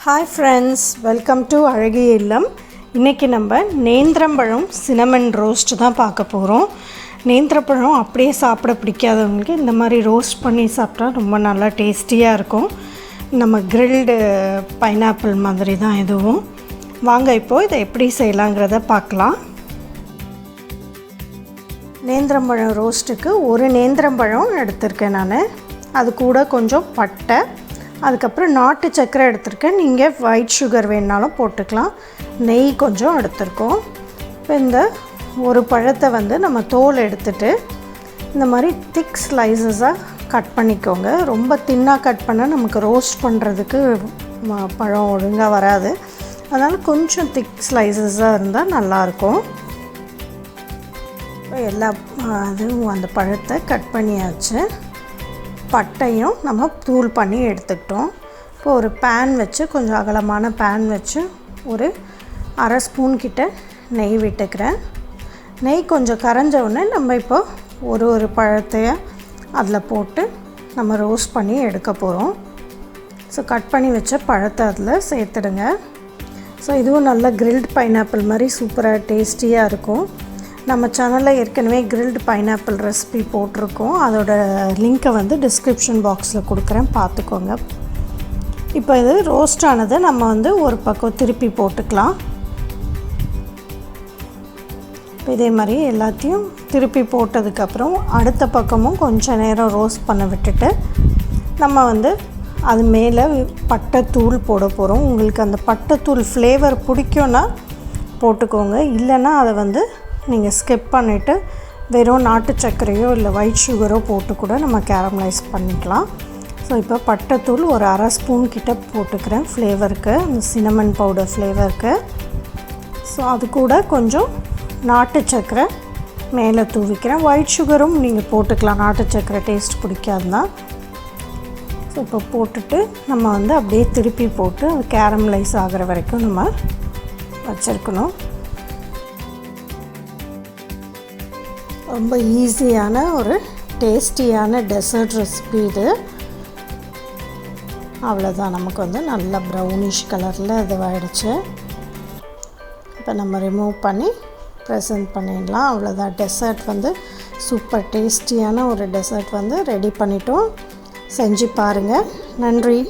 Hi friends, welcome to Azhagiya Illam. இன்னைக்கு நம்ம நேந்திரம் பழம் சினமன் ரோஸ்ட் தான் பார்க்க போகிறோம். நேந்திரம் பழம் அப்படியே சாப்பிட பிடிக்காதவங்களுக்கு இந்த மாதிரி ரோஸ்ட் பண்ணி சாப்பிட்டா ரொம்ப நல்லா டேஸ்டியாக இருக்கும். நம்ம கிரில்டு பைனாப்பிள் மாதிரி தான் இதுவும். வாங்க இப்போது இதை எப்படி செய்யலாங்கிறத பார்க்கலாம். நேந்திரம் பழம் ரோஸ்ட்டுக்கு ஒரு நேந்திரம் பழம் எடுத்திருக்கேன் நான். அது கூட கொஞ்சம் பட்டை, அதுக்கப்புறம் நாட்டு சர்க்கரை எடுத்திருக்கேன். நீங்கள் ஒயிட் சுகர் வேணுனாலும் போட்டுக்கலாம். நெய் கொஞ்சம் எடுத்திருக்கோம். இப்போ இந்த ஒரு பழத்தை நம்ம தோல் எடுத்துட்டு இந்த மாதிரி திக் ஸ்லைசஸாக கட் பண்ணிக்கோங்க. ரொம்ப தின்னாக கட் பண்ணால் நமக்கு ரோஸ்ட் பண்ணுறதுக்கு பழம் ஒழுங்காக வராது. அதனால் கொஞ்சம் திக் ஸ்லைசஸாக இருந்தால் நல்லாயிருக்கும். எல்லா அதுவும் அந்த பழத்தை கட் பண்ணியாச்சு. பட்டையும் நம்ம தூள் பண்ணி எடுத்துக்கிட்டோம். இப்போ ஒரு பேன் வச்சு, கொஞ்சம் அகலமான பேன் வச்சு ஒரு அரை ஸ்பூன் கிட்ட நெய் விட்டுக்கிறேன். நெய் கொஞ்சம் கரைஞ்ச உடனே நம்ம இப்போ ஒரு பழத்தையை அதில் போட்டு நம்ம ரோஸ்ட் பண்ணி எடுக்க போகிறோம். ஸோ கட் பண்ணி வச்ச பழத்தை அதில் சேர்த்துடுங்க. ஸோ இதுவும் நல்ல கிரில்டு பைனாப்பிள் மாதிரி சூப்பராக டேஸ்டியாக இருக்கும். நம்ம சேனலில் ஏற்கனவே கிரில்டு பைனாப்பிள் ரெசிபி போட்டிருக்கோம். அதோட லிங்க்கை டிஸ்கிரிப்ஷன் பாக்ஸில் கொடுக்குறேன், பார்த்துக்கோங்க. இப்போ இது ரோஸ்ட் ஆனதை நம்ம ஒரு பக்கம் திருப்பி போட்டுக்கலாம். இதே மாதிரி எல்லாத்தையும் திருப்பி போட்டதுக்கப்புறம் அடுத்த பக்கமும் கொஞ்சம் நேரம் ரோஸ்ட் பண்ண விட்டுட்டு நம்ம அது மேலே பட்டைத்தூள் போட போகிறோம். உங்களுக்கு அந்த பட்டைத்தூள் ஃப்ளேவர் பிடிக்கும்னா போட்டுக்கோங்க. இல்லைன்னா அதை நீங்கள் ஸ்கிப் பண்ணிவிட்டு வெறும் நாட்டு சர்க்கரையோ இல்லை ஒயிட் சுகரோ போட்டு கூட நம்ம கேரமலைஸ் பண்ணிக்கலாம். ஸோ இப்போ பட்டைத்தூள் ஒரு அரை ஸ்பூன் கிட்ட போட்டுக்கிறேன் ஃப்ளேவருக்கு, அந்த சினமன் பவுடர் ஃப்ளேவருக்கு. ஸோ அது கூட கொஞ்சம் நாட்டு சர்க்கரை மேலே தூவிக்கிறேன். ஒயிட் சுகரும் நீங்கள் போட்டுக்கலாம், நாட்டு சர்க்கரை டேஸ்ட் பிடிக்காதுன்னா. ஸோ இப்போ போட்டுட்டு நம்ம அப்படியே திருப்பி போட்டு அது கேரமலைஸ் ஆகிற வரைக்கும் நம்ம வச்சுருக்கணும். ரொம்ப ஈஸியான ஒரு டேஸ்டியான டெசர்ட் ரெசிபி இது. அவ்வளோதான், நமக்கு நல்ல ப்ரௌனிஷ் கலரில் இதுவாகிடுச்சு. இப்போ நம்ம ரிமூவ் பண்ணி ப்ரெசென்ட் பண்ணிடலாம். அவ்வளோதான், டெசர்ட் சூப்பர் டேஸ்டியான ஒரு டெசர்ட் ரெடி பண்ணிட்டோம். செஞ்சு பாருங்கள். நன்றி.